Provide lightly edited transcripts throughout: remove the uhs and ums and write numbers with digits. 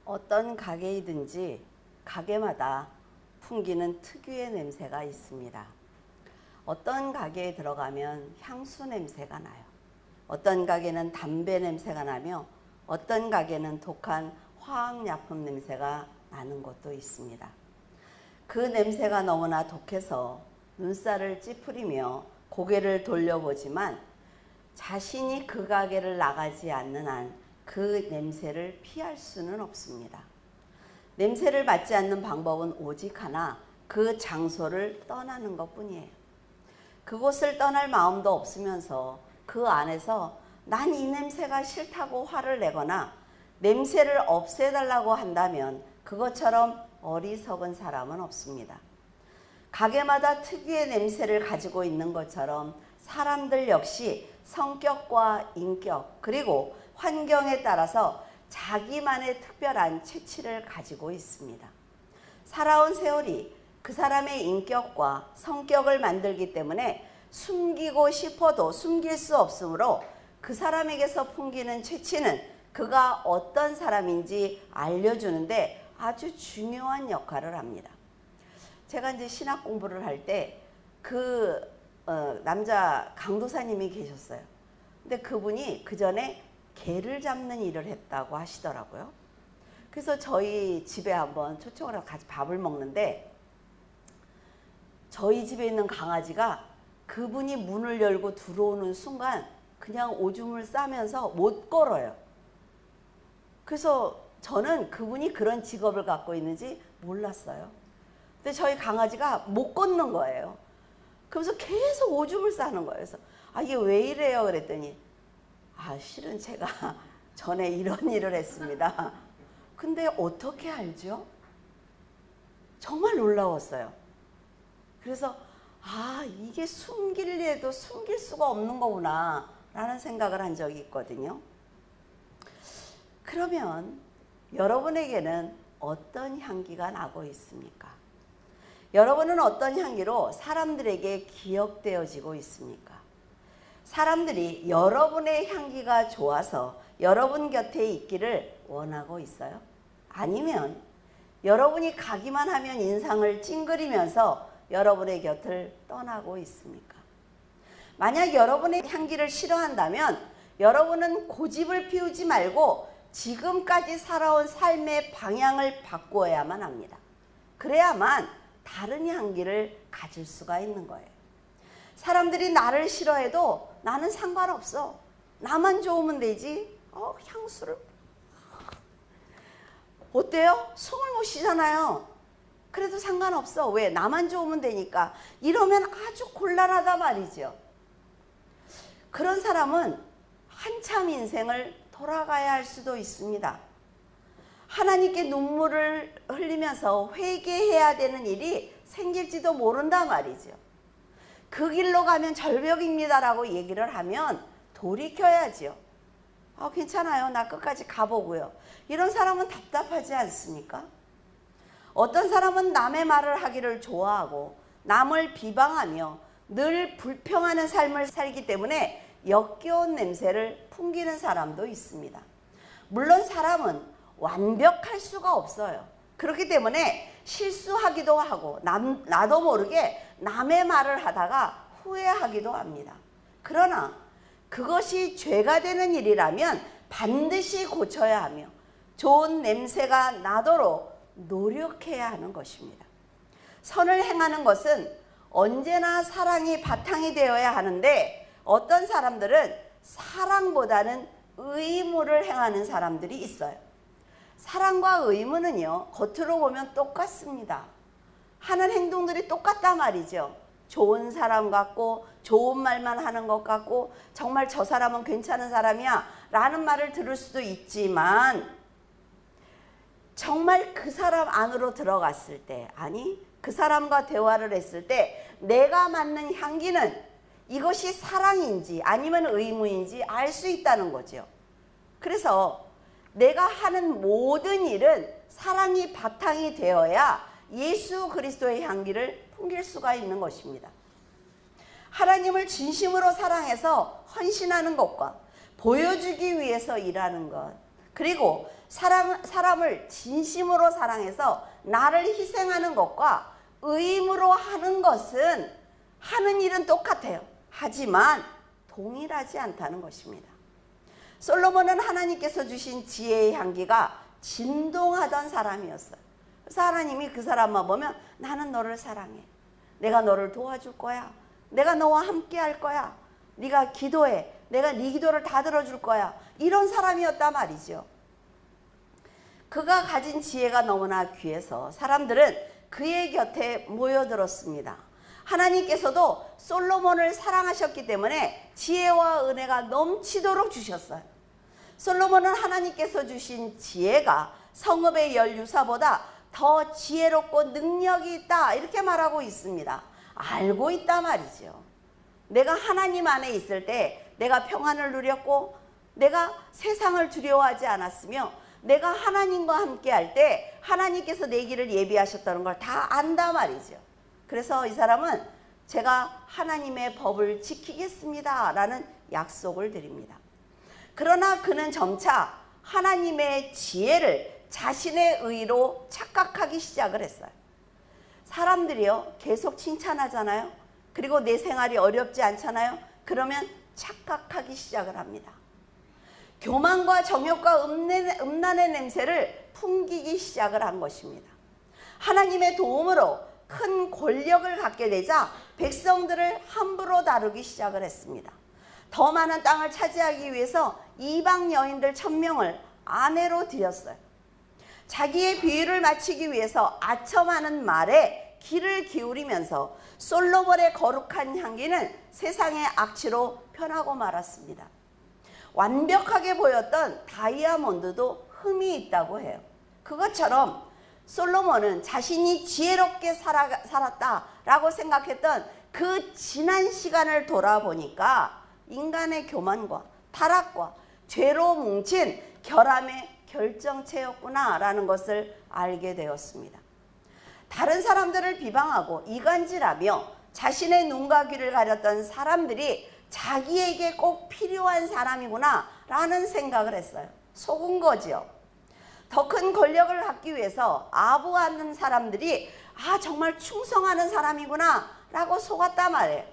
어떤 가게이든지 가게마다 풍기는 특유의 냄새가 있습니다. 어떤 가게에 들어가면 향수 냄새가 나요. 어떤 가게는 담배 냄새가 나며 어떤 가게는 독한 화학약품 냄새가 나는 곳도 있습니다. 그 냄새가 너무나 독해서 눈살을 찌푸리며 고개를 돌려보지만 자신이 그 가게를 나가지 않는 한 그 냄새를 피할 수는 없습니다. 냄새를 맡지 않는 방법은 오직 하나, 그 장소를 떠나는 것뿐이에요. 그곳을 떠날 마음도 없으면서 그 안에서 난 이 냄새가 싫다고 화를 내거나 냄새를 없애달라고 한다면 그것처럼 어리석은 사람은 없습니다. 가게마다 특유의 냄새를 가지고 있는 것처럼 사람들 역시 성격과 인격 그리고 환경에 따라서 자기만의 특별한 체취를 가지고 있습니다. 살아온 세월이 그 사람의 인격과 성격을 만들기 때문에 숨기고 싶어도 숨길 수 없으므로 그 사람에게서 풍기는 체취는 그가 어떤 사람인지 알려주는데 아주 중요한 역할을 합니다. 제가 이제 신학 공부를 할 때 남자 강도사님이 계셨어요. 근데 그분이 그 전에 개를 잡는 일을 했다고 하시더라고요. 그래서 저희 집에 한번 초청을 해서 같이 밥을 먹는데 저희 집에 있는 강아지가 그분이 문을 열고 들어오는 순간 그냥 오줌을 싸면서 못 걸어요. 그래서 저는 그분이 그런 직업을 갖고 있는지 몰랐어요. 근데 저희 강아지가 못 걷는 거예요. 그러면서 계속 오줌을 싸는 거예요. 그래서 이게 왜 이래요? 그랬더니 실은 제가 전에 이런 일을 했습니다. 근데 어떻게 알죠? 정말 놀라웠어요. 그래서 이게 숨기려도 숨길 수가 없는 거구나 라는 생각을 한 적이 있거든요. 그러면 여러분에게는 어떤 향기가 나고 있습니까? 여러분은 어떤 향기로 사람들에게 기억되어지고 있습니까? 사람들이 여러분의 향기가 좋아서 여러분 곁에 있기를 원하고 있어요? 아니면 여러분이 가기만 하면 인상을 찡그리면서 여러분의 곁을 떠나고 있습니까? 만약 여러분의 향기를 싫어한다면 여러분은 고집을 피우지 말고 지금까지 살아온 삶의 방향을 바꾸어야만 합니다. 그래야만 다른 향기를 가질 수가 있는 거예요. 사람들이 나를 싫어해도 나는 상관없어. 나만 좋으면 되지. 향수를 어때요? 숨을 못 쉬잖아요. 그래도 상관없어. 왜? 나만 좋으면 되니까. 이러면 아주 곤란하다 말이죠. 그런 사람은 한참 인생을 돌아가야 할 수도 있습니다. 하나님께 눈물을 흘리면서 회개해야 되는 일이 생길지도 모른다 말이죠. 그 길로 가면 절벽입니다라고 얘기를 하면 돌이켜야죠. 괜찮아요. 나 끝까지 가보고요. 이런 사람은 답답하지 않습니까? 어떤 사람은 남의 말을 하기를 좋아하고 남을 비방하며 늘 불평하는 삶을 살기 때문에 역겨운 냄새를 풍기는 사람도 있습니다. 물론 사람은 완벽할 수가 없어요. 그렇기 때문에 실수하기도 하고 나도 모르게 남의 말을 하다가 후회하기도 합니다. 그러나 그것이 죄가 되는 일이라면 반드시 고쳐야 하며 좋은 냄새가 나도록 노력해야 하는 것입니다. 선을 행하는 것은 언제나 사랑이 바탕이 되어야 하는데 어떤 사람들은 사랑보다는 의무를 행하는 사람들이 있어요. 사랑과 의무는요, 겉으로 보면 똑같습니다. 하는 행동들이 똑같단 말이죠. 좋은 사람 같고 좋은 말만 하는 것 같고 정말 저 사람은 괜찮은 사람이야 라는 말을 들을 수도 있지만 정말 그 사람 안으로 들어갔을 때, 그 사람과 대화를 했을 때 내가 맡는 향기는 이것이 사랑인지 아니면 의무인지 알 수 있다는 거죠. 그래서 내가 하는 모든 일은 사랑이 바탕이 되어야 예수 그리스도의 향기를 풍길 수가 있는 것입니다. 하나님을 진심으로 사랑해서 헌신하는 것과 보여주기 위해서 일하는 것, 그리고 사람을 진심으로 사랑해서 나를 희생하는 것과 의무로 하는 것은 하는 일은 똑같아요. 하지만 동일하지 않다는 것입니다. 솔로몬은 하나님께서 주신 지혜의 향기가 진동하던 사람이었어요. 그래서 하나님이 그 사람만 보면 나는 너를 사랑해. 내가 너를 도와줄 거야. 내가 너와 함께 할 거야. 네가 기도해. 내가 네 기도를 다 들어줄 거야. 이런 사람이었단 말이죠. 그가 가진 지혜가 너무나 귀해서 사람들은 그의 곁에 모여들었습니다. 하나님께서도 솔로몬을 사랑하셨기 때문에 지혜와 은혜가 넘치도록 주셨어요. 솔로몬은 하나님께서 주신 지혜가 성읍의 열유사보다 더 지혜롭고 능력이 있다 이렇게 말하고 있습니다. 알고 있다 말이죠. 내가 하나님 안에 있을 때 내가 평안을 누렸고 내가 세상을 두려워하지 않았으며 내가 하나님과 함께 할 때 하나님께서 내 길을 예비하셨다는 걸 다 안다 말이죠. 그래서 이 사람은 제가 하나님의 법을 지키겠습니다 라는 약속을 드립니다. 그러나 그는 점차 하나님의 지혜를 자신의 의로 착각하기 시작을 했어요. 사람들이요 계속 칭찬하잖아요. 그리고 내 생활이 어렵지 않잖아요. 그러면 착각하기 시작을 합니다. 교만과 정욕과 음란의 냄새를 풍기기 시작을 한 것입니다. 하나님의 도움으로 큰 권력을 갖게 되자 백성들을 함부로 다루기 시작을 했습니다. 더 많은 땅을 차지하기 위해서 이방 여인들 1000명을 아내로 들였어요. 자기의 비위를 마치기 위해서 아첨하는 말에 귀를 기울이면서 솔로몬의 거룩한 향기는 세상의 악취로 변하고 말았습니다. 완벽하게 보였던 다이아몬드도 흠이 있다고 해요. 그것처럼 솔로몬은 자신이 지혜롭게 살았다라고 생각했던 그 지난 시간을 돌아보니까 인간의 교만과 타락과 죄로 뭉친 결함의 결정체였구나 라는 것을 알게 되었습니다. 다른 사람들을 비방하고 이간질하며 자신의 눈과 귀를 가렸던 사람들이 자기에게 꼭 필요한 사람이구나 라는 생각을 했어요. 속은 거죠. 더 큰 권력을 갖기 위해서 아부하는 사람들이 정말 충성하는 사람이구나 라고 속았단 말이에요.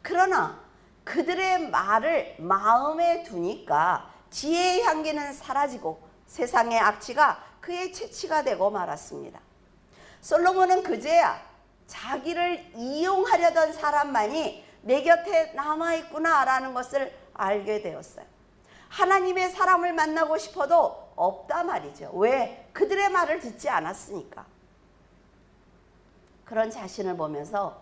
그러나 그들의 말을 마음에 두니까 지혜의 향기는 사라지고 세상의 악취가 그의 채취가 되고 말았습니다. 솔로몬은 그제야 자기를 이용하려던 사람만이 내 곁에 남아있구나 라는 것을 알게 되었어요. 하나님의 사람을 만나고 싶어도 없다 말이죠. 왜? 그들의 말을 듣지 않았으니까. 그런 자신을 보면서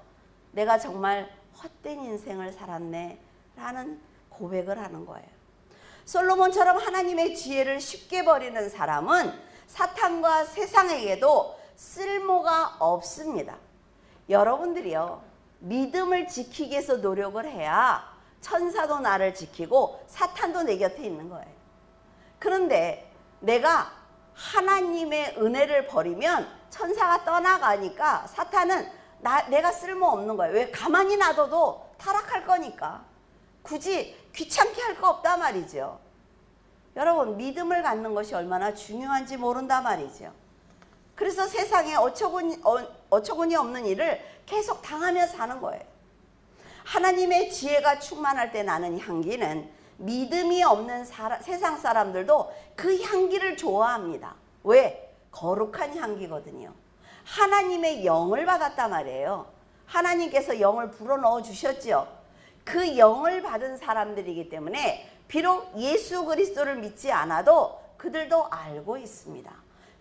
내가 정말 헛된 인생을 살았네 라는 고백을 하는 거예요. 솔로몬처럼 하나님의 지혜를 쉽게 버리는 사람은 사탄과 세상에게도 쓸모가 없습니다. 여러분들이요 믿음을 지키기 위해서 노력을 해야 천사도 나를 지키고 사탄도 내 곁에 있는 거예요. 그런데 내가 하나님의 은혜를 버리면 천사가 떠나가니까 사탄은 내가 쓸모없는 거예요. 왜? 가만히 놔둬도 타락할 거니까. 굳이 귀찮게 할 거 없단 말이죠. 여러분 믿음을 갖는 것이 얼마나 중요한지 모른단 말이죠. 그래서 세상에 어처구니 없는 일을 계속 당하며 사는 거예요. 하나님의 지혜가 충만할 때 나는 향기는 믿음이 없는 세상 사람들도 그 향기를 좋아합니다. 왜? 거룩한 향기거든요. 하나님의 영을 받았단 말이에요. 하나님께서 영을 불어넣어 주셨죠. 그 영을 받은 사람들이기 때문에 비록 예수 그리스도를 믿지 않아도 그들도 알고 있습니다.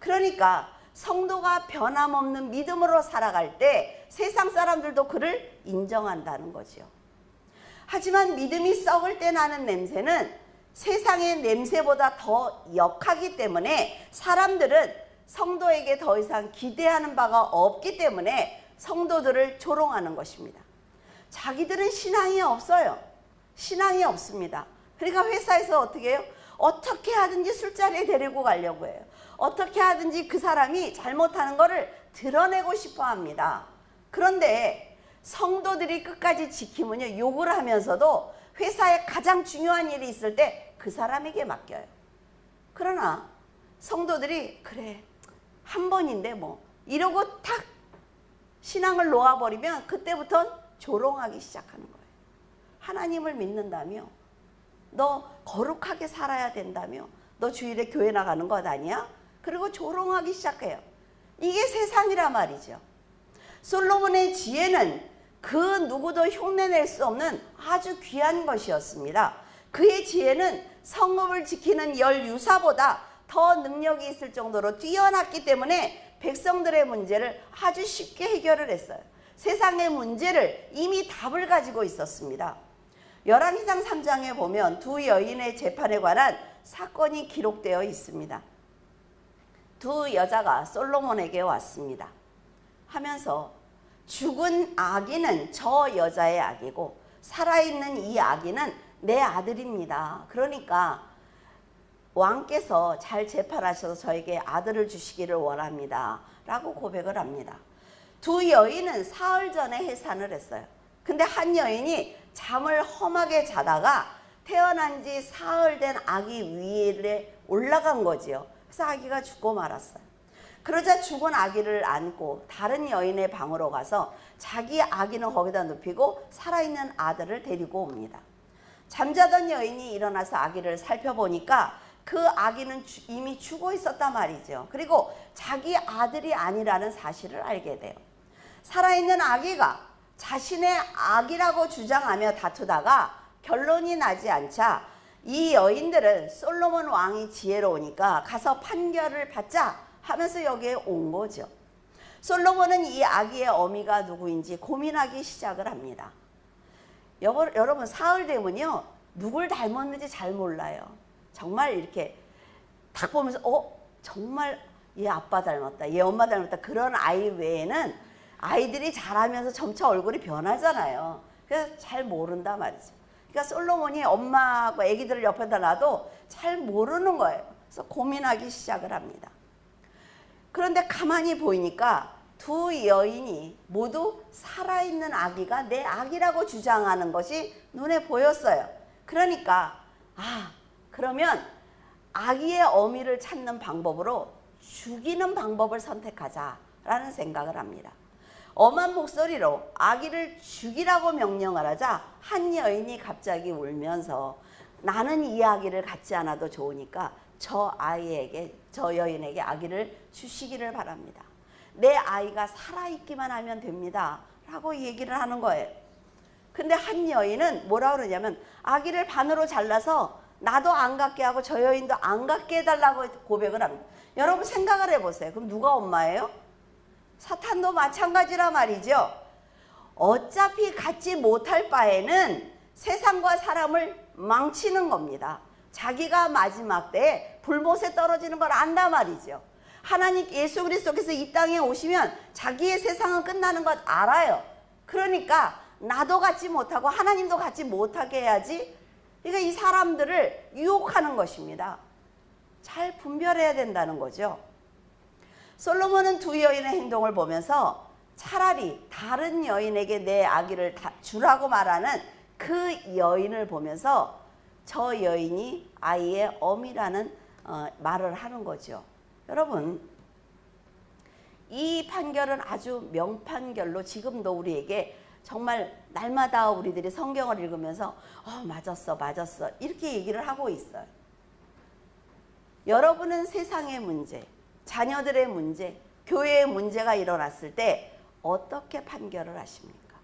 그러니까 성도가 변함없는 믿음으로 살아갈 때 세상 사람들도 그를 인정한다는 거죠. 하지만 믿음이 썩을 때 나는 냄새는 세상의 냄새보다 더 역하기 때문에 사람들은 성도에게 더 이상 기대하는 바가 없기 때문에 성도들을 조롱하는 것입니다. 자기들은 신앙이 없어요. 신앙이 없습니다. 그러니까 회사에서 어떻게 해요? 어떻게 하든지 술자리에 데리고 가려고 해요. 어떻게 하든지 그 사람이 잘못하는 것을 드러내고 싶어 합니다. 그런데 성도들이 끝까지 지키면요 욕을 하면서도 회사에 가장 중요한 일이 있을 때 그 사람에게 맡겨요. 그러나 성도들이 그래 한 번인데 뭐 이러고 탁 신앙을 놓아버리면 그때부터 조롱하기 시작하는 거예요. 하나님을 믿는다며, 너 거룩하게 살아야 된다며, 너 주일에 교회 나가는 것 아니야? 그리고 조롱하기 시작해요. 이게 세상이라 말이죠. 솔로몬의 지혜는 그 누구도 흉내낼 수 없는 아주 귀한 것이었습니다. 그의 지혜는 성읍을 지키는 열유사보다 더 능력이 있을 정도로 뛰어났기 때문에 백성들의 문제를 아주 쉽게 해결을 했어요. 세상의 문제를 이미 답을 가지고 있었습니다. 열왕기상 3장에 보면 두 여인의 재판에 관한 사건이 기록되어 있습니다. 두 여자가 솔로몬에게 왔습니다. 하면서 죽은 아기는 저 여자의 아기고 살아있는 이 아기는 내 아들입니다. 그러니까 왕께서 잘 재판하셔서 저에게 아들을 주시기를 원합니다. 라고 고백을 합니다. 두 여인은 사흘 전에 해산을 했어요. 근데 한 여인이 잠을 험하게 자다가 태어난 지 사흘 된 아기 위에 올라간 거지요. 그래서 아기가 죽고 말았어요. 그러자 죽은 아기를 안고 다른 여인의 방으로 가서 자기 아기는 거기다 눕히고 살아있는 아들을 데리고 옵니다. 잠자던 여인이 일어나서 아기를 살펴보니까 그 아기는 이미 죽어 있었단 말이죠. 그리고 자기 아들이 아니라는 사실을 알게 돼요. 살아있는 아기가 자신의 아기라고 주장하며 다투다가 결론이 나지 않자 이 여인들은 솔로몬 왕이 지혜로우니까 가서 판결을 받자 하면서 여기에 온 거죠. 솔로몬은 이 아기의 어미가 누구인지 고민하기 시작을 합니다. 여러분 사흘 되면요 누굴 닮았는지 잘 몰라요. 정말 이렇게 딱 보면서 정말 얘 아빠 닮았다, 얘 엄마 닮았다, 그런 아이 외에는 아이들이 자라면서 점차 얼굴이 변하잖아요. 그래서 잘 모른단 말이죠. 그러니까 솔로몬이 엄마하고 아기들을 옆에다 놔도 잘 모르는 거예요. 그래서 고민하기 시작을 합니다. 그런데 가만히 보이니까 두 여인이 모두 살아있는 아기가 내 아기라고 주장하는 것이 눈에 보였어요. 그러니까 그러면 아기의 어미를 찾는 방법으로 죽이는 방법을 선택하자라는 생각을 합니다. 엄한 목소리로 아기를 죽이라고 명령을 하자 한 여인이 갑자기 울면서 나는 이 아기를 갖지 않아도 좋으니까 저 여인에게 아기를 주시기를 바랍니다. 내 아이가 살아있기만 하면 됩니다. 라고 얘기를 하는 거예요. 근데 한 여인은 뭐라 그러냐면 아기를 반으로 잘라서 나도 안 갖게 하고 저 여인도 안 갖게 해달라고 고백을 합니다. 여러분 생각을 해보세요. 그럼 누가 엄마예요? 사탄도 마찬가지라 말이죠. 어차피 갖지 못할 바에는 세상과 사람을 망치는 겁니다. 자기가 마지막 때에 불못에 떨어지는 걸 안다 말이죠. 하나님 예수 그리스도께서 이 땅에 오시면 자기의 세상은 끝나는 것 알아요. 그러니까 나도 갖지 못하고 하나님도 갖지 못하게 해야지. 그러니까 이 사람들을 유혹하는 것입니다. 잘 분별해야 된다는 거죠. 솔로몬은 두 여인의 행동을 보면서 차라리 다른 여인에게 내 아기를 주라고 말하는 그 여인을 보면서 저 여인이 아이의 어미라는 말을 하는 거죠. 여러분, 이 판결은 아주 명판결로 지금도 우리에게 정말 날마다 우리들이 성경을 읽으면서 맞았어 이렇게 얘기를 하고 있어요. 여러분은 세상의 문제, 자녀들의 문제, 교회의 문제가 일어났을 때 어떻게 판결을 하십니까?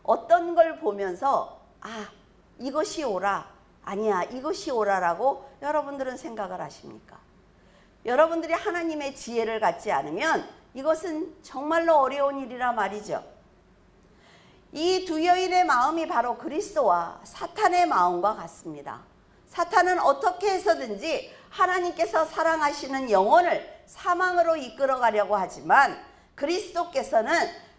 어떤 걸 보면서 이것이 옳아, 아니야 이것이 옳아라고 여러분들은 생각을 하십니까? 여러분들이 하나님의 지혜를 갖지 않으면 이것은 정말로 어려운 일이라 말이죠. 이 두 여인의 마음이 바로 그리스도와 사탄의 마음과 같습니다. 사탄은 어떻게 해서든지 하나님께서 사랑하시는 영혼을 사망으로 이끌어 가려고 하지만 그리스도께서는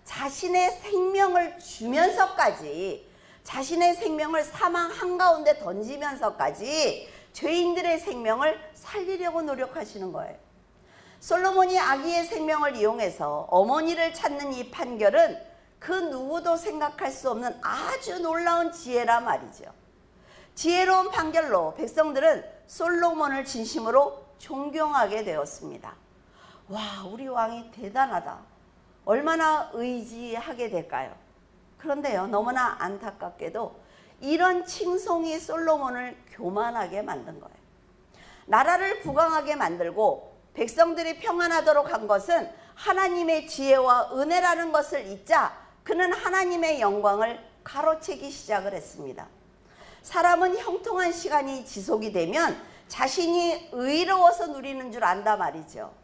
자신의 생명을 주면서까지, 자신의 생명을 사망 한가운데 던지면서까지 죄인들의 생명을 살리려고 노력하시는 거예요. 솔로몬이 아기의 생명을 이용해서 어머니를 찾는 이 판결은 그 누구도 생각할 수 없는 아주 놀라운 지혜라 말이죠. 지혜로운 판결로 백성들은 솔로몬을 진심으로 존경하게 되었습니다. 와, 우리 왕이 대단하다. 얼마나 의지하게 될까요? 그런데요, 너무나 안타깝게도 이런 칭송이 솔로몬을 교만하게 만든 거예요. 나라를 부강하게 만들고 백성들이 평안하도록 한 것은 하나님의 지혜와 은혜라는 것을 잊자 그는 하나님의 영광을 가로채기 시작을 했습니다. 사람은 형통한 시간이 지속이 되면 자신이 의로워서 누리는 줄 안다 말이죠.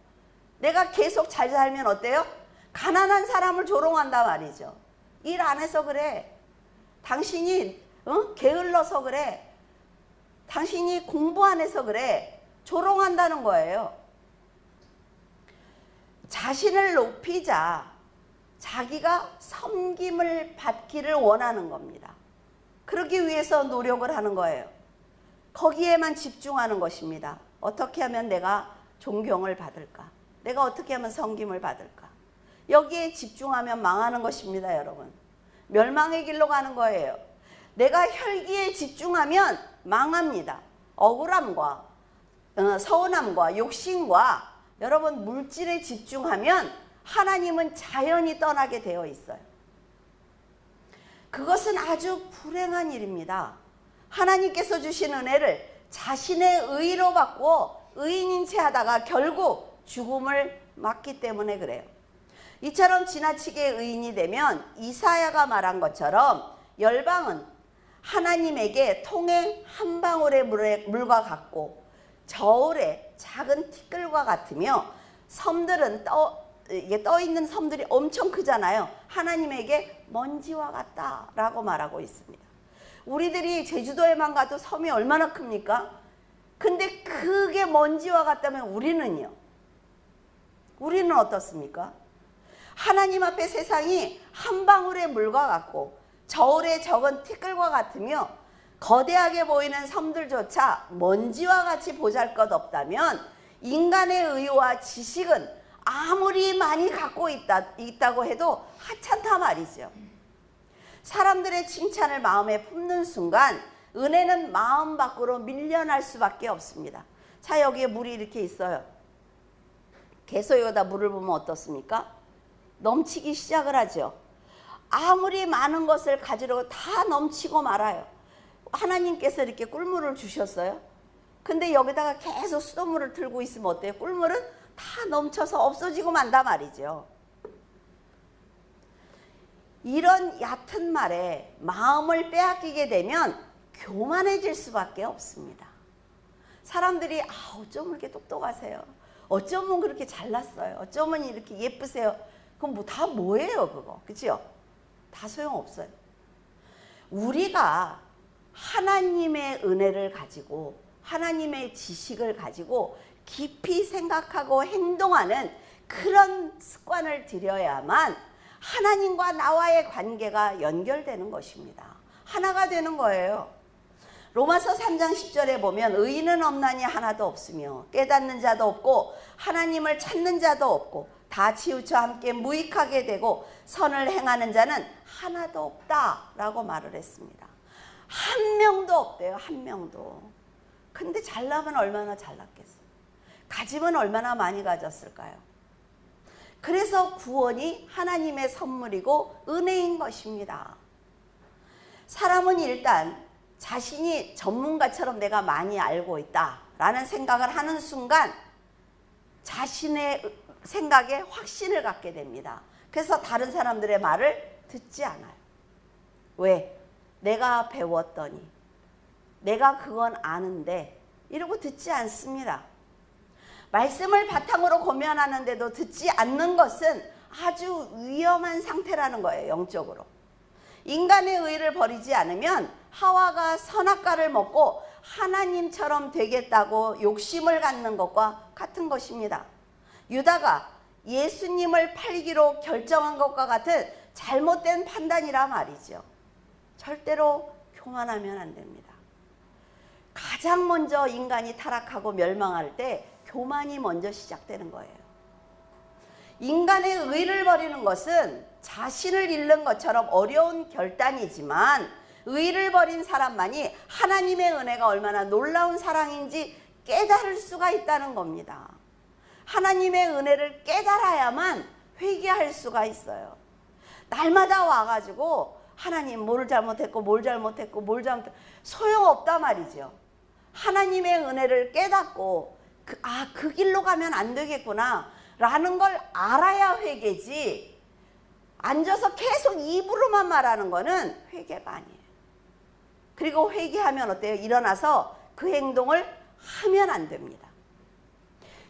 내가 계속 잘 살면 어때요? 가난한 사람을 조롱한다 말이죠. 일 안 해서 그래. 당신이 게을러서 그래. 당신이 공부 안 해서 그래. 조롱한다는 거예요. 자신을 높이자 자기가 섬김을 받기를 원하는 겁니다. 그러기 위해서 노력을 하는 거예요. 거기에만 집중하는 것입니다. 어떻게 하면 내가 존경을 받을까? 내가 어떻게 하면 섬김을 받을까? 여기에 집중하면 망하는 것입니다, 여러분. 멸망의 길로 가는 거예요. 내가 혈기에 집중하면 망합니다. 억울함과 서운함과 욕심과 여러분 물질에 집중하면 하나님은 자연히 떠나게 되어 있어요. 그것은 아주 불행한 일입니다. 하나님께서 주신 은혜를 자신의 의로 받고 의인인 채 하다가 결국 죽음을 맞기 때문에 그래요. 이처럼 지나치게 의인이 되면 이사야가 말한 것처럼 열방은 하나님에게 통에 한 방울의 물과 같고 저울의 작은 티끌과 같으며 섬들은 떠 있는 섬들이 엄청 크잖아요. 하나님에게 먼지와 같다라고 말하고 있습니다. 우리들이 제주도에만 가도 섬이 얼마나 큽니까? 근데 그게 먼지와 같다면 우리는요? 우리는 어떻습니까? 하나님 앞에 세상이 한 방울의 물과 같고 저울의 적은 티끌과 같으며 거대하게 보이는 섬들조차 먼지와 같이 보잘것없다면 인간의 의와 지식은 아무리 많이 갖고 있다고 해도 하찮다 말이죠. 사람들의 칭찬을 마음에 품는 순간 은혜는 마음 밖으로 밀려날 수밖에 없습니다. 자, 여기에 물이 이렇게 있어요. 개소에다 물을 부으면 어떻습니까? 넘치기 시작을 하죠. 아무리 많은 것을 가지려고 다 넘치고 말아요. 하나님께서 이렇게 꿀물을 주셨어요. 근데 여기다가 계속 수돗물을 틀고 있으면 어때요? 꿀물은 다 넘쳐서 없어지고 만다 말이죠. 이런 얕은 말에 마음을 빼앗기게 되면 교만해질 수밖에 없습니다. 사람들이 어쩌면 이렇게 똑똑하세요. 어쩌면 그렇게 잘났어요. 어쩌면 이렇게 예쁘세요. 그럼 다 뭐예요, 그거? 그죠? 다 소용없어요. 우리가 하나님의 은혜를 가지고 하나님의 지식을 가지고 깊이 생각하고 행동하는 그런 습관을 들여야만 하나님과 나와의 관계가 연결되는 것입니다. 하나가 되는 거예요. 로마서 3장 10절에 보면 의인은 없나니 하나도 없으며 깨닫는 자도 없고 하나님을 찾는 자도 없고 다 치우쳐 함께 무익하게 되고 선을 행하는 자는 하나도 없다라고 말을 했습니다. 한 명도 없대요. 한 명도. 근데 잘나면 얼마나 잘났겠어요. 가지면 얼마나 많이 가졌을까요? 그래서 구원이 하나님의 선물이고 은혜인 것입니다. 사람은 일단 자신이 전문가처럼 내가 많이 알고 있다라는 생각을 하는 순간 자신의 생각에 확신을 갖게 됩니다. 그래서 다른 사람들의 말을 듣지 않아요. 왜? 내가 배웠더니, 내가 그건 아는데 이러고 듣지 않습니다. 말씀을 바탕으로 고면하는데도 듣지 않는 것은 아주 위험한 상태라는 거예요. 영적으로. 인간의 의를 버리지 않으면 하와가 선악과를 먹고 하나님처럼 되겠다고 욕심을 갖는 것과 같은 것입니다. 유다가 예수님을 팔기로 결정한 것과 같은 잘못된 판단이라 말이죠. 절대로 교만하면 안 됩니다. 가장 먼저 인간이 타락하고 멸망할 때 교만이 먼저 시작되는 거예요. 인간의 의를 버리는 것은 자신을 잃는 것처럼 어려운 결단이지만 의를 버린 사람만이 하나님의 은혜가 얼마나 놀라운 사랑인지 깨달을 수가 있다는 겁니다. 하나님의 은혜를 깨달아야만 회개할 수가 있어요. 날마다 와가지고 하나님 뭘 잘못했고 뭘 잘못했고 뭘 잘못했고 소용없다 말이죠. 하나님의 은혜를 깨닫고 그 길로 가면 안 되겠구나 라는 걸 알아야 회개지, 앉아서 계속 입으로만 말하는 거는 회개가 아니에요. 그리고 회개하면 어때요? 일어나서 그 행동을 하면 안 됩니다.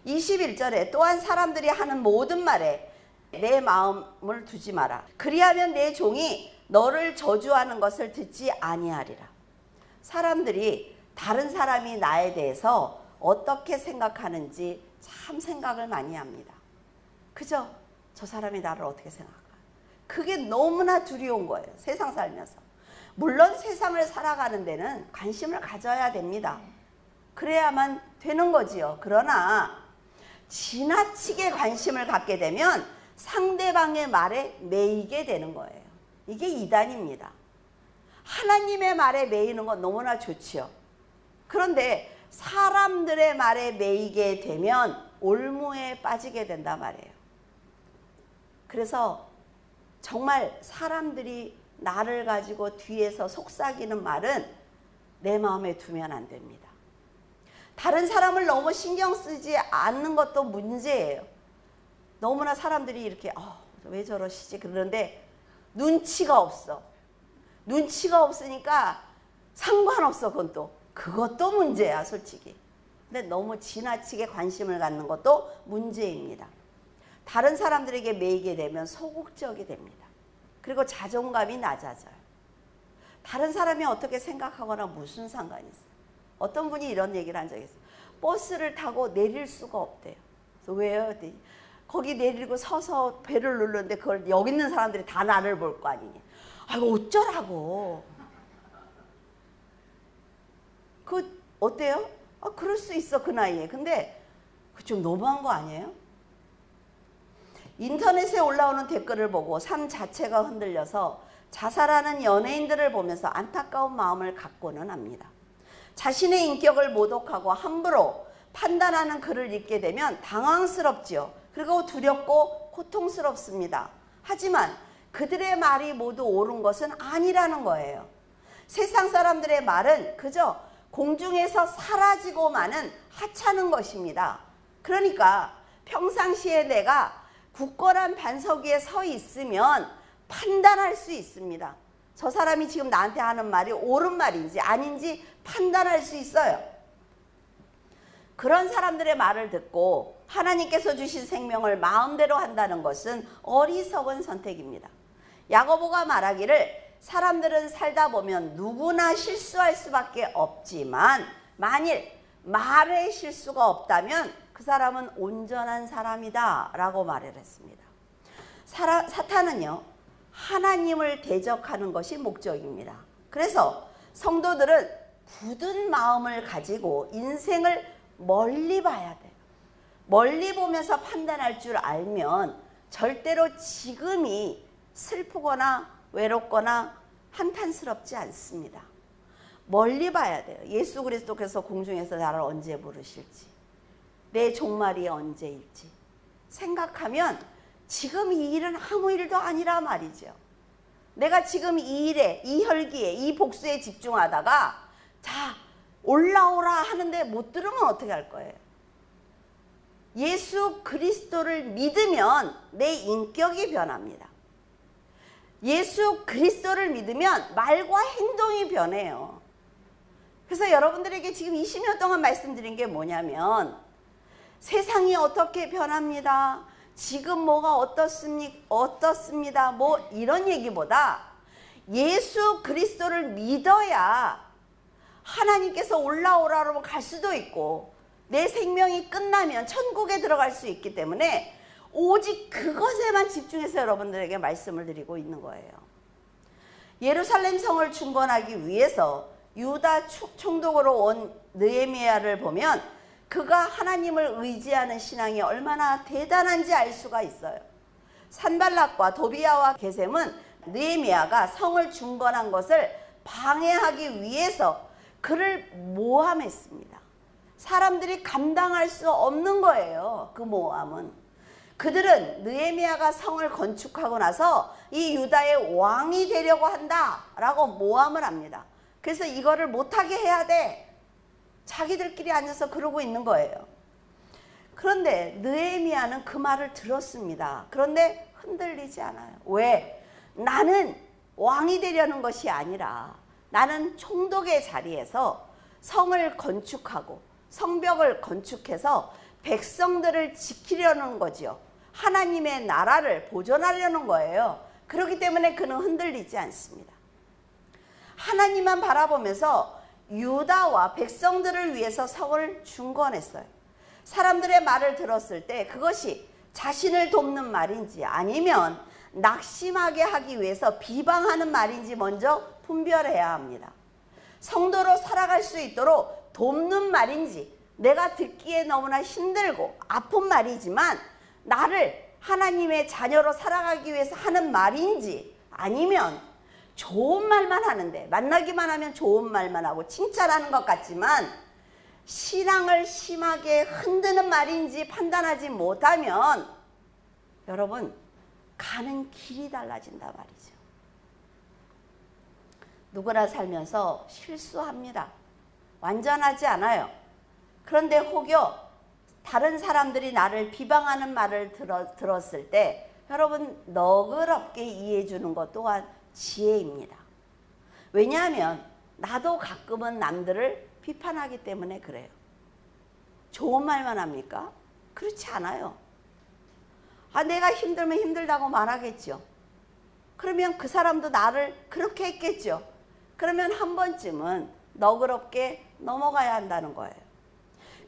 21절에 또한 사람들이 하는 모든 말에 내 마음을 두지 마라. 그리하면 내 종이 너를 저주하는 것을 듣지 아니하리라. 사람들이 다른 사람이 나에 대해서 어떻게 생각하는지 참 생각을 많이 합니다. 그죠? 저 사람이 나를 어떻게 생각할까? 그게 너무나 두려운 거예요. 세상 살면서. 물론 세상을 살아가는 데는 관심을 가져야 됩니다. 그래야만 되는 거지요. 그러나 지나치게 관심을 갖게 되면 상대방의 말에 매이게 되는 거예요. 이게 이단입니다. 하나님의 말에 매이는 건 너무나 좋지요. 그런데 사람들의 말에 매이게 되면 올무에 빠지게 된단 말이에요. 그래서 정말 사람들이 나를 가지고 뒤에서 속삭이는 말은 내 마음에 두면 안 됩니다. 다른 사람을 너무 신경 쓰지 않는 것도 문제예요. 너무나 사람들이 이렇게 왜 저러시지 그러는데 눈치가 없어. 눈치가 없으니까 상관없어. 그것도 문제야 솔직히. 근데 너무 지나치게 관심을 갖는 것도 문제입니다. 다른 사람들에게 매이게 되면 소극적이 됩니다. 그리고 자존감이 낮아져요. 다른 사람이 어떻게 생각하거나 무슨 상관이 있어요. 어떤 분이 이런 얘기를 한 적이 있어요. 버스를 타고 내릴 수가 없대요. 그래서 왜요? 거기 내리고 서서 배를 누르는데 그걸 여기 있는 사람들이 다 나를 볼 거 아니냐. 아이고 어쩌라고. 어때요? 그럴 수 있어 그 나이에. 근데 좀 너무한 거 아니에요? 인터넷에 올라오는 댓글을 보고 삶 자체가 흔들려서 자살하는 연예인들을 보면서 안타까운 마음을 갖고는 합니다. 자신의 인격을 모독하고 함부로 판단하는 글을 읽게 되면 당황스럽지요. 그리고 두렵고 고통스럽습니다. 하지만 그들의 말이 모두 옳은 것은 아니라는 거예요. 세상 사람들의 말은 그저 공중에서 사라지고 마는 하찮은 것입니다. 그러니까 평상시에 내가 굳건한 반석 위에 서 있으면 판단할 수 있습니다. 저 사람이 지금 나한테 하는 말이 옳은 말인지 아닌지 판단할 수 있어요. 그런 사람들의 말을 듣고 하나님께서 주신 생명을 마음대로 한다는 것은 어리석은 선택입니다. 야고보가 말하기를 사람들은 살다 보면 누구나 실수할 수밖에 없지만 만일 말에 실수가 없다면 그 사람은 온전한 사람이다 라고 말을 했습니다. 사탄은요 하나님을 대적하는 것이 목적입니다. 그래서 성도들은 굳은 마음을 가지고 인생을 멀리 봐야 돼요. 멀리 보면서 판단할 줄 알면 절대로 지금이 슬프거나 외롭거나 한탄스럽지 않습니다. 멀리 봐야 돼요. 예수 그리스도께서 공중에서 나를 언제 부르실지, 내 종말이 언제일지 생각하면 지금 이 일은 아무 일도 아니라 말이죠. 내가 지금 이 일에, 이 혈기에, 이 복수에 집중하다가 자 올라오라 하는데 못 들으면 어떻게 할 거예요? 예수 그리스도를 믿으면 내 인격이 변합니다. 예수 그리스도를 믿으면 말과 행동이 변해요. 그래서 여러분들에게 지금 20년 동안 말씀드린 게 뭐냐면 세상이 어떻게 변합니다. 지금 뭐가 어떻습니다. 뭐 이런 얘기보다 예수 그리스도를 믿어야 하나님께서 올라오라 그러면 갈 수도 있고 내 생명이 끝나면 천국에 들어갈 수 있기 때문에 오직 그것에만 집중해서 여러분들에게 말씀을 드리고 있는 거예요. 예루살렘 성을 중건하기 위해서 유다 총독으로 온 느헤미야를 보면 그가 하나님을 의지하는 신앙이 얼마나 대단한지 알 수가 있어요. 산발락과 도비야와 게셈은 느헤미야가 성을 중건한 것을 방해하기 위해서 그를 모함했습니다. 사람들이 감당할 수 없는 거예요. 그 모함은. 그들은 느헤미야가 성을 건축하고 나서 이 유다의 왕이 되려고 한다라고 모함을 합니다. 그래서 이거를 못하게 해야 돼. 자기들끼리 앉아서 그러고 있는 거예요. 그런데 느헤미야는 그 말을 들었습니다. 그런데 흔들리지 않아요. 왜? 나는 왕이 되려는 것이 아니라 나는 총독의 자리에서 성을 건축하고 성벽을 건축해서 백성들을 지키려는 거지요. 하나님의 나라를 보존하려는 거예요. 그렇기 때문에 그는 흔들리지 않습니다. 하나님만 바라보면서 유다와 백성들을 위해서 성을 중건했어요. 사람들의 말을 들었을 때 그것이 자신을 돕는 말인지 아니면 낙심하게 하기 위해서 비방하는 말인지 먼저 분별해야 합니다. 성도로 살아갈 수 있도록 돕는 말인지, 내가 듣기에 너무나 힘들고 아픈 말이지만 나를 하나님의 자녀로 살아가기 위해서 하는 말인지, 아니면 좋은 말만 하는데, 만나기만 하면 좋은 말만 하고 칭찬하는 것 같지만 신앙을 심하게 흔드는 말인지 판단하지 못하면 여러분, 가는 길이 달라진다 말이죠. 누구나 살면서 실수합니다. 완전하지 않아요. 그런데 혹여 다른 사람들이 나를 비방하는 말을 들었을 때 여러분, 너그럽게 이해해 주는 것 또한 지혜입니다. 왜냐하면 나도 가끔은 남들을 비판하기 때문에 그래요. 좋은 말만 합니까? 그렇지 않아요. 내가 힘들면 힘들다고 말하겠죠. 그러면 그 사람도 나를 그렇게 했겠죠. 그러면 한 번쯤은 너그럽게 넘어가야 한다는 거예요.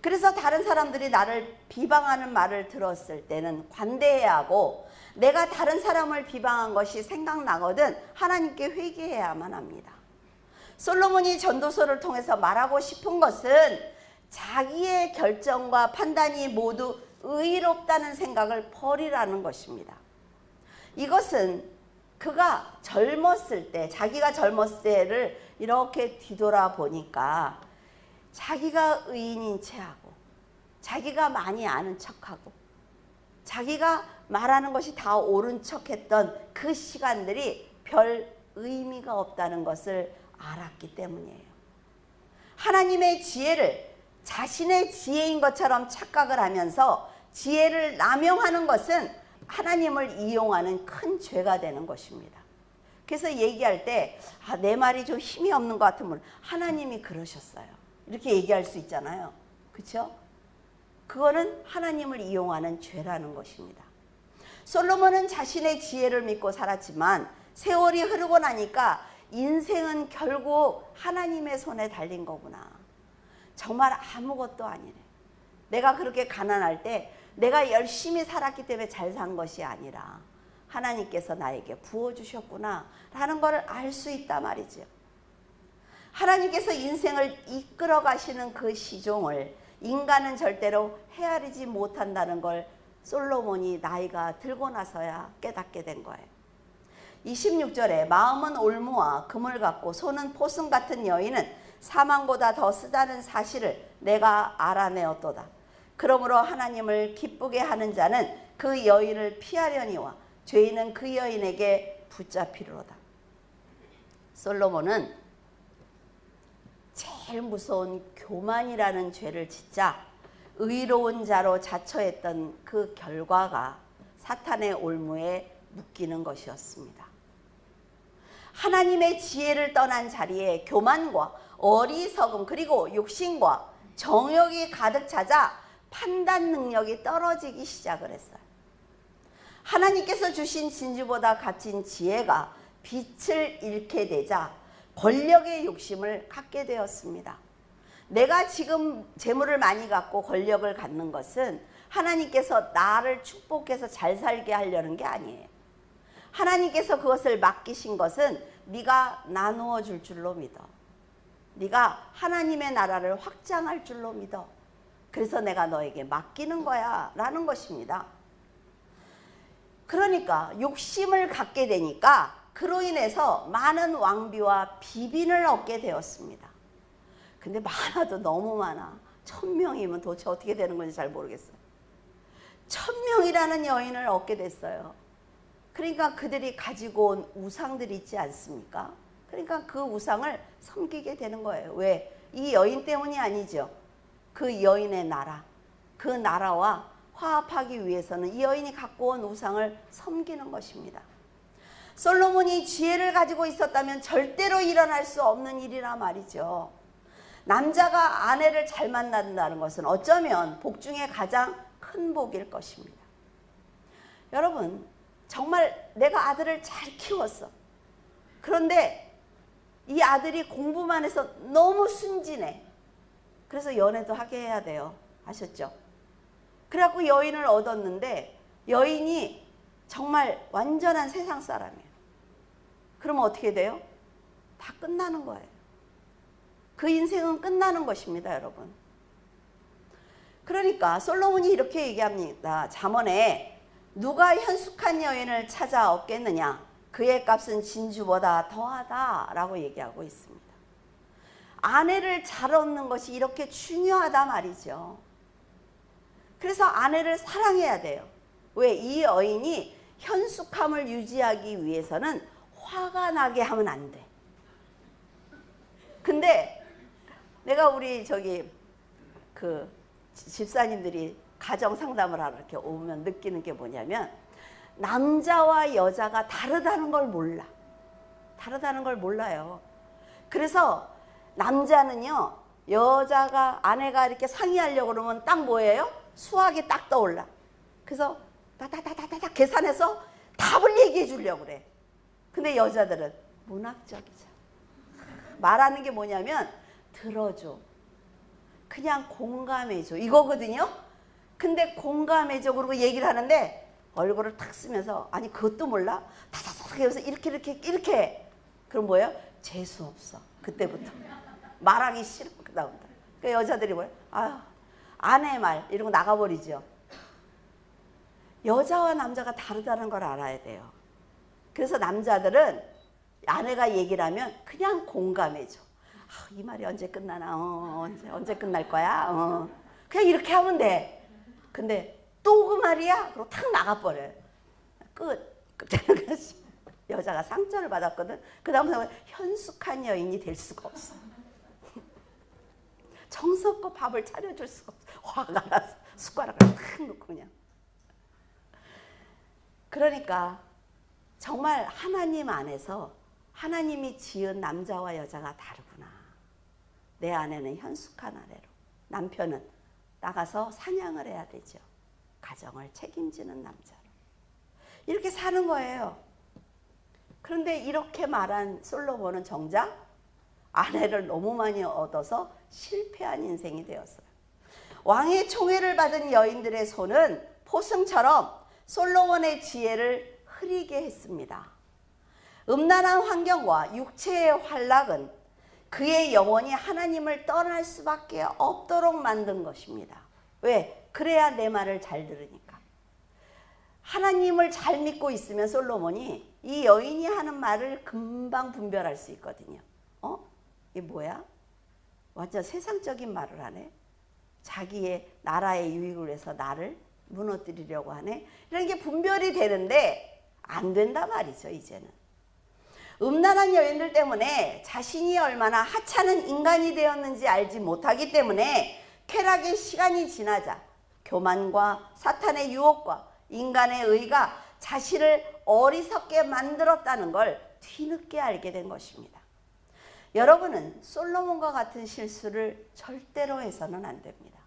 그래서 다른 사람들이 나를 비방하는 말을 들었을 때는 관대해야 하고, 내가 다른 사람을 비방한 것이 생각나거든 하나님께 회개해야만 합니다. 솔로몬이 전도서를 통해서 말하고 싶은 것은 자기의 결정과 판단이 모두 의롭다는 생각을 버리라는 것입니다. 이것은 그가 젊었을 때, 자기가 젊었을 때를 이렇게 뒤돌아 보니까 자기가 의인인 체하고 자기가 많이 아는 척하고 자기가 말하는 것이 다 옳은 척했던 그 시간들이 별 의미가 없다는 것을 알았기 때문이에요. 하나님의 지혜를 자신의 지혜인 것처럼 착각을 하면서 지혜를 남용하는 것은 하나님을 이용하는 큰 죄가 되는 것입니다. 그래서 얘기할 때 내 말이 좀 힘이 없는 것 같으면 하나님이 그러셨어요, 이렇게 얘기할 수 있잖아요. 그렇죠? 그거는 하나님을 이용하는 죄라는 것입니다. 솔로몬은 자신의 지혜를 믿고 살았지만 세월이 흐르고 나니까 인생은 결국 하나님의 손에 달린 거구나. 정말 아무것도 아니네. 내가 그렇게 가난할 때 내가 열심히 살았기 때문에 잘 산 것이 아니라 하나님께서 나에게 부어주셨구나 라는 걸 알 수 있단 말이죠. 하나님께서 인생을 이끌어 가시는 그 시종을 인간은 절대로 헤아리지 못한다는 걸 솔로몬이 나이가 들고 나서야 깨닫게 된 거예요. 26절에 마음은 올무와 금을 갖고 손은 포승 같은 여인은 사망보다 더 쓰다는 사실을 내가 알아내었도다. 그러므로 하나님을 기쁘게 하는 자는 그 여인을 피하려니와 죄인은 그 여인에게 붙잡히리로다. 솔로몬은 제일 무서운 교만이라는 죄를 짓자 의로운 자로 자처했던 그 결과가 사탄의 올무에 묶이는 것이었습니다. 하나님의 지혜를 떠난 자리에 교만과 어리석음 그리고 욕심과 정욕이 가득 차자 판단 능력이 떨어지기 시작을 했어요. 하나님께서 주신 진주보다 값진 지혜가 빛을 잃게 되자 권력의 욕심을 갖게 되었습니다. 내가 지금 재물을 많이 갖고 권력을 갖는 것은 하나님께서 나를 축복해서 잘 살게 하려는 게 아니에요. 하나님께서 그것을 맡기신 것은 네가 나누어 줄 줄로 믿어. 네가 하나님의 나라를 확장할 줄로 믿어. 그래서 내가 너에게 맡기는 거야 라는 것입니다. 그러니까 욕심을 갖게 되니까 그로 인해서 많은 왕비와 비빈을 얻게 되었습니다. 근데 많아도 너무 많아. 1000명이면 도대체 어떻게 되는 건지 잘 모르겠어요. 1000명이라는 여인을 얻게 됐어요. 그러니까 그들이 가지고 온 우상들이 있지 않습니까? 그러니까 그 우상을 섬기게 되는 거예요. 왜? 이 여인 때문이 아니죠. 그 여인의 나라, 그 나라와 화합하기 위해서는 이 여인이 갖고 온 우상을 섬기는 것입니다. 솔로몬이 지혜를 가지고 있었다면 절대로 일어날 수 없는 일이라 말이죠. 남자가 아내를 잘 만난다는 것은 어쩌면 복 중에 가장 큰 복일 것입니다. 여러분, 정말 내가 아들을 잘 키웠어. 그런데 이 아들이 공부만 해서 너무 순진해. 그래서 연애도 하게 해야 돼요. 아셨죠? 그래갖고 여인을 얻었는데 여인이 정말 완전한 세상 사람이에요. 그러면 어떻게 돼요? 다 끝나는 거예요. 그 인생은 끝나는 것입니다, 여러분. 그러니까 솔로몬이 이렇게 얘기합니다. 잠언에 누가 현숙한 여인을 찾아 얻겠느냐? 그의 값은 진주보다 더하다 라고 얘기하고 있습니다. 아내를 잘 얻는 것이 이렇게 중요하다 말이죠. 그래서 아내를 사랑해야 돼요. 왜? 이 여인이 현숙함을 유지하기 위해서는 화가 나게 하면 안 돼. 근데 내가 우리 그 집사님들이 가정 상담을 하러 이렇게 오면 느끼는 게 뭐냐면 남자와 여자가 다르다는 걸 몰라. 다르다는 걸 몰라요. 그래서 남자는요, 아내가 이렇게 상의하려고 그러면 딱 뭐예요? 수학이 딱 떠올라. 그래서 다다다다다 계산해서 답을 얘기해 주려고 그래. 근데 여자들은 문학적이죠. 말하는 게 뭐냐면 들어줘. 그냥 공감해줘. 이거거든요. 근데 공감해줘 그러고 얘기를 하는데 얼굴을 탁 쓰면서 아니 그것도 몰라? 다다닥 해서 이렇게 그럼 뭐예요? 재수 없어. 그때부터 말하기 싫어. 그다음부터. 그러니까 여자들이 뭐예요? 아유, 아내 말 이러고 나가버리죠. 여자와 남자가 다르다는 걸 알아야 돼요. 그래서 남자들은 아내가 얘기를 하면 그냥 공감해줘. 아, 이 말이 언제 끝나나? 언제 끝날 거야? 그냥 이렇게 하면 돼. 근데 또 그 말이야? 그리고 탁 나가버려요. 끝되는 거지. 여자가 상처를 받았거든. 그 다음부터 현숙한 여인이 될 수가 없어. 정성껏 밥을 차려줄 수가 없어. 화가 나서 숟가락을 탁 놓고 그냥. 그러니까 정말 하나님 안에서 하나님이 지은 남자와 여자가 다르구나. 내 아내는 현숙한 아내로, 남편은 나가서 사냥을 해야 되죠. 가정을 책임지는 남자로. 이렇게 사는 거예요. 그런데 이렇게 말한 솔로몬은 정작 아내를 너무 많이 얻어서 실패한 인생이 되었어요. 왕의 총애를 받은 여인들의 손은 포승처럼 솔로몬의 지혜를 흐리게 했습니다. 음란한 환경과 육체의 활락은 그의 영혼이 하나님을 떠날 수밖에 없도록 만든 것입니다. 왜? 그래야 내 말을 잘 들으니까. 하나님을 잘 믿고 있으면 솔로몬이 이 여인이 하는 말을 금방 분별할 수 있거든요. 이게 뭐야? 완전 세상적인 말을 하네. 자기의 나라의 유익을 위해서 나를 무너뜨리려고 하네. 이런 게 분별이 되는데 안 된다 말이죠, 이제는. 음란한 여인들 때문에 자신이 얼마나 하찮은 인간이 되었는지 알지 못하기 때문에 쾌락의 시간이 지나자 교만과 사탄의 유혹과 인간의 의가 자신을 어리석게 만들었다는 걸 뒤늦게 알게 된 것입니다. 여러분은 솔로몬과 같은 실수를 절대로 해서는 안 됩니다.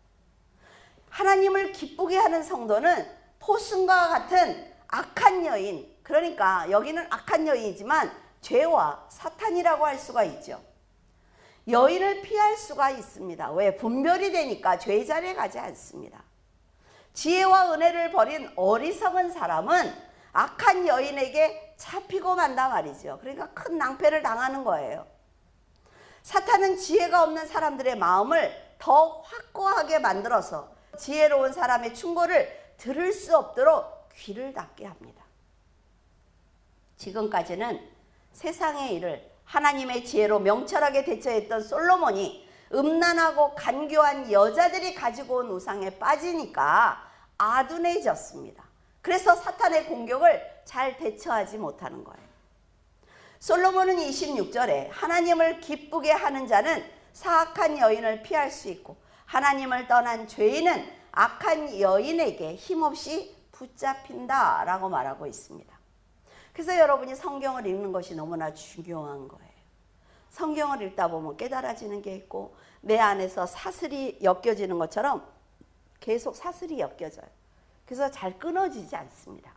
하나님을 기쁘게 하는 성도는 포승과 같은 악한 여인, 그러니까 여기는 악한 여인이지만 죄와 사탄이라고 할 수가 있죠. 여인을 피할 수가 있습니다. 왜? 분별이 되니까 죄의 자리에 가지 않습니다. 지혜와 은혜를 버린 어리석은 사람은 악한 여인에게 잡히고 만다 말이죠. 그러니까 큰 낭패를 당하는 거예요. 사탄은 지혜가 없는 사람들의 마음을 더 확고하게 만들어서 지혜로운 사람의 충고를 들을 수 없도록 귀를 닫게 합니다. 지금까지는 세상의 일을 하나님의 지혜로 명철하게 대처했던 솔로몬이 음란하고 간교한 여자들이 가지고 온 우상에 빠지니까 아둔해졌습니다. 그래서 사탄의 공격을 잘 대처하지 못하는 거예요. 솔로몬은 26절에 하나님을 기쁘게 하는 자는 사악한 여인을 피할 수 있고 하나님을 떠난 죄인은 악한 여인에게 힘없이 붙잡힌다 라고 말하고 있습니다. 그래서 여러분이 성경을 읽는 것이 너무나 중요한 거예요. 성경을 읽다 보면 깨달아지는 게 있고 내 안에서 사슬이 엮여지는 것처럼 계속 사슬이 엮여져요. 그래서 잘 끊어지지 않습니다.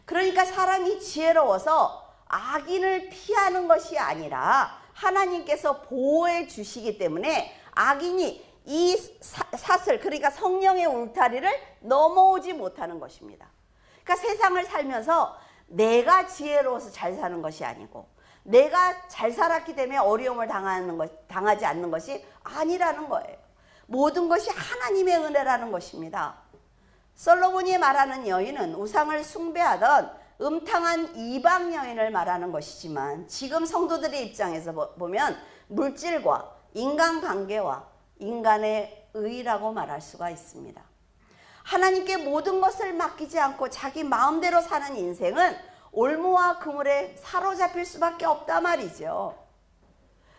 그러니까 사람이 지혜로워서 악인을 피하는 것이 아니라 하나님께서 보호해 주시기 때문에 악인이 이 사슬, 그러니까 성령의 울타리를 넘어오지 못하는 것입니다. 그러니까 세상을 살면서 내가 지혜로워서 잘 사는 것이 아니고 내가 잘 살았기 때문에 어려움을 당하지 않는 것이 아니라는 거예요. 모든 것이 하나님의 은혜라는 것입니다. 솔로몬이 말하는 여인은 우상을 숭배하던 음탕한 이방 여인을 말하는 것이지만 지금 성도들의 입장에서 보면 물질과 인간관계와 인간의 의라고 말할 수가 있습니다. 하나님께 모든 것을 맡기지 않고 자기 마음대로 사는 인생은 올무와 그물에 사로잡힐 수밖에 없단 말이죠.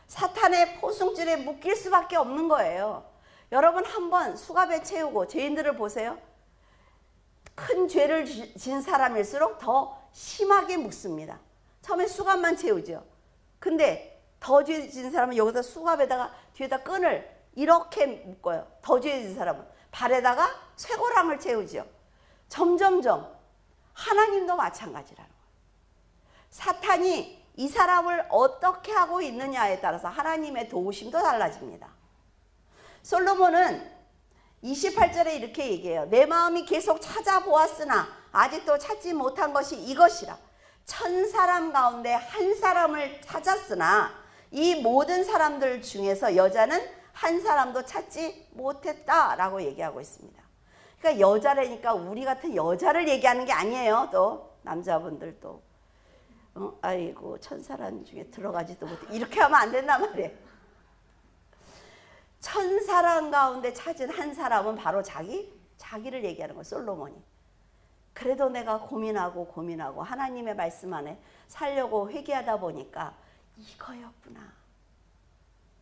사탄의 포승줄에 묶일 수밖에 없는 거예요. 여러분 한번 수갑에 채우고 죄인들을 보세요. 큰 죄를 진 사람일수록 더 심하게 묶습니다. 처음에 수갑만 채우죠. 근데 더 죄 진 사람은 여기다 수갑에다가 뒤에다 끈을 이렇게 묶어요. 더 죄 진 사람은 발에다가 쇠고랑을 채우죠. 점점점 하나님도 마찬가지라는 거예요. 사탄이 이 사람을 어떻게 하고 있느냐에 따라서 하나님의 도우심도 달라집니다. 솔로몬은 28절에 이렇게 얘기해요. 내 마음이 계속 찾아보았으나 아직도 찾지 못한 것이 이것이라. 1000사람 가운데 한 사람을 찾았으나 이 모든 사람들 중에서 여자는 한 사람도 찾지 못했다라고 얘기하고 있습니다. 그러니까 여자라니까 우리 같은 여자를 얘기하는 게 아니에요. 또 남자분들도 아이고 1000사람 중에 들어가지도 못해 이렇게 하면 안 된단 말이에요. 1000사람 가운데 찾은 한 사람은 바로 자기를 얘기하는 거예요. 솔로몬이. 그래도 내가 고민하고 하나님의 말씀 안에 살려고 회개하다 보니까 이거였구나.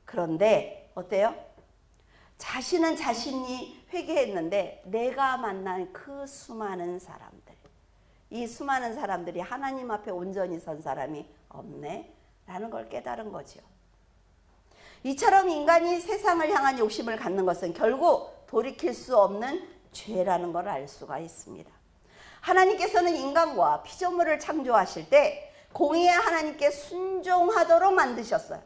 그런데 어때요? 자신은 자신이 회개했는데 내가 만난 그 수많은 사람들, 이 수많은 사람들이 하나님 앞에 온전히 선 사람이 없네 라는 걸 깨달은 거죠. 이처럼 인간이 세상을 향한 욕심을 갖는 것은 결국 돌이킬 수 없는 죄라는 걸 알 수가 있습니다. 하나님께서는 인간과 피조물을 창조하실 때 공의의 하나님께 순종하도록 만드셨어요.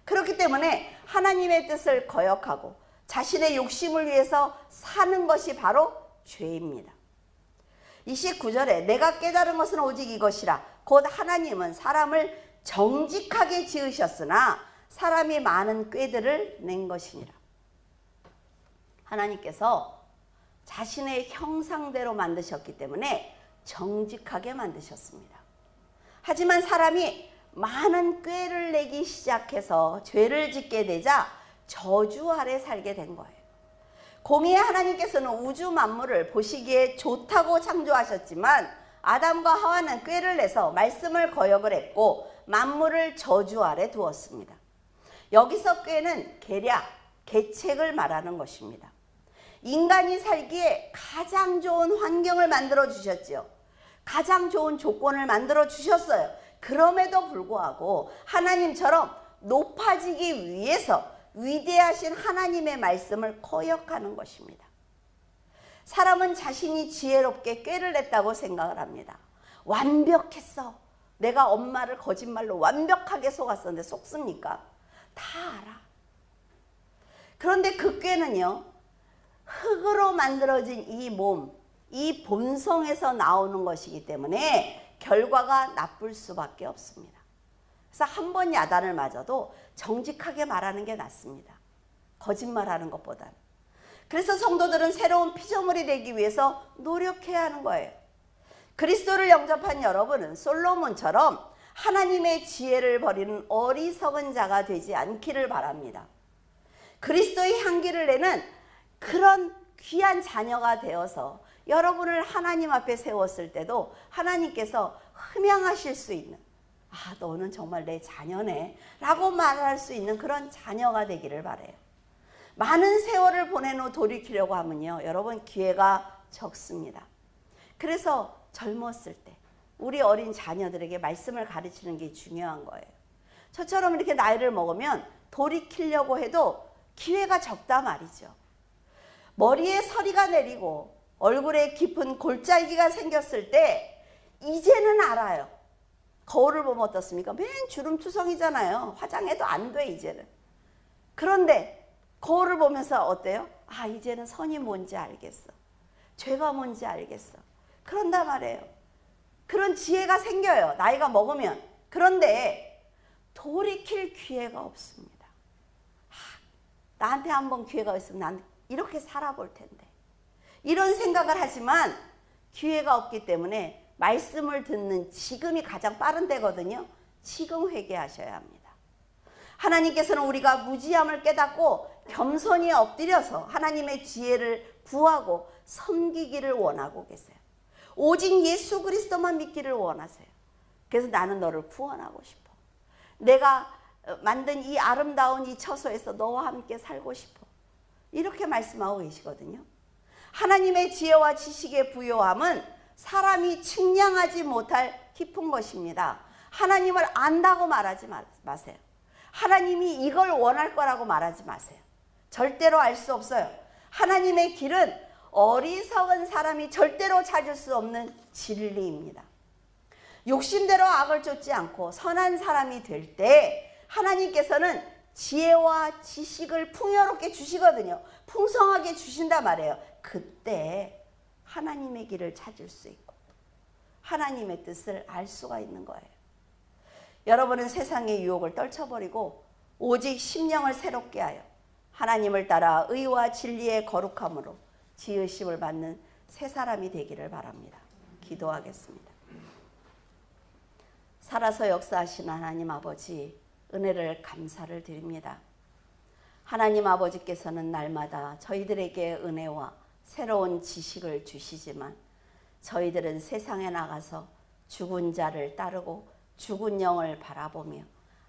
그렇기 때문에 하나님의 뜻을 거역하고 자신의 욕심을 위해서 사는 것이 바로 죄입니다. 29절에 내가 깨달은 것은 오직 이것이라. 곧 하나님은 사람을 정직하게 지으셨으나 사람이 많은 꾀들을 낸 것이니라. 하나님께서 자신의 형상대로 만드셨기 때문에 정직하게 만드셨습니다. 하지만 사람이 많은 꾀를 내기 시작해서 죄를 짓게 되자 저주 아래 살게 된 거예요. 공의의 하나님께서는 우주 만물을 보시기에 좋다고 창조하셨지만 아담과 하와는 꾀를 내서 말씀을 거역을 했고 만물을 저주 아래 두었습니다. 여기서 꾀는 계략, 계책을 말하는 것입니다. 인간이 살기에 가장 좋은 환경을 만들어 주셨죠. 가장 좋은 조건을 만들어 주셨어요. 그럼에도 불구하고 하나님처럼 높아지기 위해서 위대하신 하나님의 말씀을 거역하는 것입니다. 사람은 자신이 지혜롭게 꾀를 냈다고 생각을 합니다. 완벽했어. 내가 엄마를 거짓말로 완벽하게 속았었는데 속습니까? 다 알아. 그런데 그 꾀는요, 흙으로 만들어진 이 몸, 이 본성에서 나오는 것이기 때문에 결과가 나쁠 수밖에 없습니다. 그래서 한 번 야단을 맞아도 정직하게 말하는 게 낫습니다. 거짓말하는 것보다는. 그래서 성도들은 새로운 피조물이 되기 위해서 노력해야 하는 거예요. 그리스도를 영접한 여러분은 솔로몬처럼 하나님의 지혜를 버리는 어리석은 자가 되지 않기를 바랍니다. 그리스도의 향기를 내는 그런 귀한 자녀가 되어서 여러분을 하나님 앞에 세웠을 때도 하나님께서 흠양하실 수 있는, 아, 너는 정말 내 자녀네 라고 말할 수 있는 그런 자녀가 되기를 바라요. 많은 세월을 보낸 후 돌이키려고 하면요, 여러분 기회가 적습니다. 그래서 젊었을 때 우리 어린 자녀들에게 말씀을 가르치는 게 중요한 거예요. 저처럼 이렇게 나이를 먹으면 돌이키려고 해도 기회가 적다 말이죠. 머리에 서리가 내리고 얼굴에 깊은 골짜기가 생겼을 때 이제는 알아요. 거울을 보면 어떻습니까? 맨 주름투성이잖아요. 화장해도 안 돼 이제는. 그런데 거울을 보면서 어때요? 아, 이제는 선이 뭔지 알겠어. 죄가 뭔지 알겠어. 그런단 말이에요. 그런 지혜가 생겨요. 나이가 먹으면. 그런데 돌이킬 기회가 없습니다. 나한테 한번 기회가 있으면 난 이렇게 살아볼 텐데. 이런 생각을 하지만 기회가 없기 때문에 말씀을 듣는 지금이 가장 빠른 때거든요. 지금 회개하셔야 합니다. 하나님께서는 우리가 무지함을 깨닫고 겸손히 엎드려서 하나님의 지혜를 구하고 섬기기를 원하고 계세요. 오직 예수 그리스도만 믿기를 원하세요. 그래서 나는 너를 구원하고 싶어. 내가 만든 이 아름다운 이 처소에서 너와 함께 살고 싶어. 이렇게 말씀하고 계시거든요. 하나님의 지혜와 지식의 부요함은 사람이 측량하지 못할 깊은 것입니다. 하나님을 안다고 말하지 마세요. 하나님이 이걸 원할 거라고 말하지 마세요. 절대로 알 수 없어요. 하나님의 길은 어리석은 사람이 절대로 찾을 수 없는 진리입니다. 욕심대로 악을 쫓지 않고 선한 사람이 될 때 하나님께서는 지혜와 지식을 풍요롭게 주시거든요. 풍성하게 주신단 말이에요. 그때 하나님의 길을 찾을 수 있고 하나님의 뜻을 알 수가 있는 거예요. 여러분은 세상의 유혹을 떨쳐버리고 오직 심령을 새롭게 하여 하나님을 따라 의와 진리의 거룩함으로 지으심을 받는 새 사람이 되기를 바랍니다. 기도하겠습니다. 살아서 역사하신 하나님 아버지, 은혜를 감사를 드립니다. 하나님 아버지께서는 날마다 저희들에게 은혜와 새로운 지식을 주시지만 저희들은 세상에 나가서 죽은 자를 따르고 죽은 영을 바라보며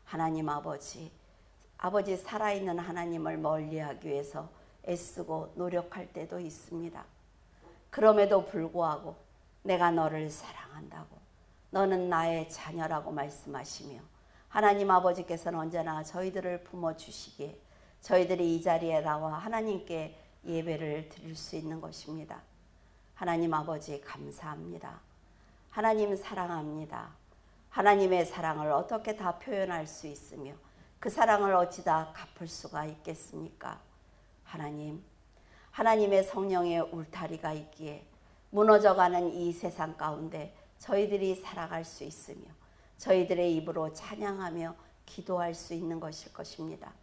하나님 아버지 살아있는 하나님을 멀리하기 위해서 애쓰고 노력할 때도 있습니다. 그럼에도 불구하고 내가 너를 사랑한다고, 너는 나의 자녀라고 말씀하시며 하나님 아버지께서는 언제나 저희들을 품어주시기에 저희들이 이 자리에 나와 하나님께 예배를 드릴 수 있는 것입니다. 하나님 아버지 감사합니다. 하나님 사랑합니다. 하나님의 사랑을 어떻게 다 표현할 수 있으며 그 사랑을 어찌 다 갚을 수가 있겠습니까? 하나님의 성령의 울타리가 있기에 무너져가는 이 세상 가운데 저희들이 살아갈 수 있으며 저희들의 입으로 찬양하며 기도할 수 있는 것일 것입니다.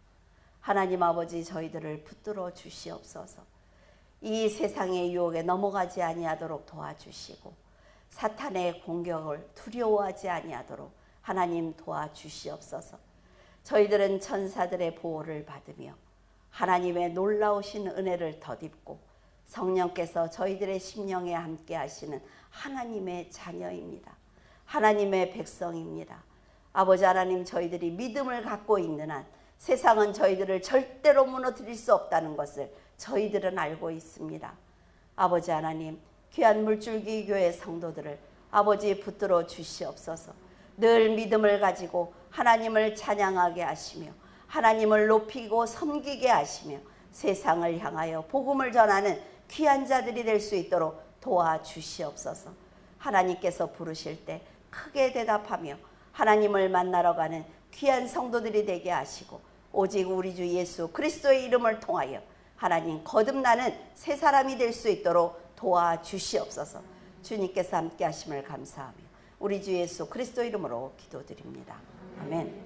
하나님 아버지 저희들을 붙들어 주시옵소서. 이 세상의 유혹에 넘어가지 아니하도록 도와주시고 사탄의 공격을 두려워하지 아니하도록 하나님 도와주시옵소서. 저희들은 천사들의 보호를 받으며 하나님의 놀라우신 은혜를 덧입고 성령께서 저희들의 심령에 함께 하시는 하나님의 자녀입니다. 하나님의 백성입니다. 아버지 하나님, 저희들이 믿음을 갖고 있는 한 세상은 저희들을 절대로 무너뜨릴 수 없다는 것을 저희들은 알고 있습니다. 아버지 하나님, 귀한 물줄기 교회 성도들을 아버지 붙들어 주시옵소서. 늘 믿음을 가지고 하나님을 찬양하게 하시며 하나님을 높이고 섬기게 하시며 세상을 향하여 복음을 전하는 귀한 자들이 될 수 있도록 도와주시옵소서. 하나님께서 부르실 때 크게 대답하며 하나님을 만나러 가는 귀한 성도들이 되게 하시고 오직 우리 주 예수 그리스도의 이름을 통하여 하나님 거듭나는 새 사람이 될 수 있도록 도와주시옵소서. 주님께서 함께 하심을 감사하며 우리 주 예수 그리스도 이름으로 기도드립니다. 아멘.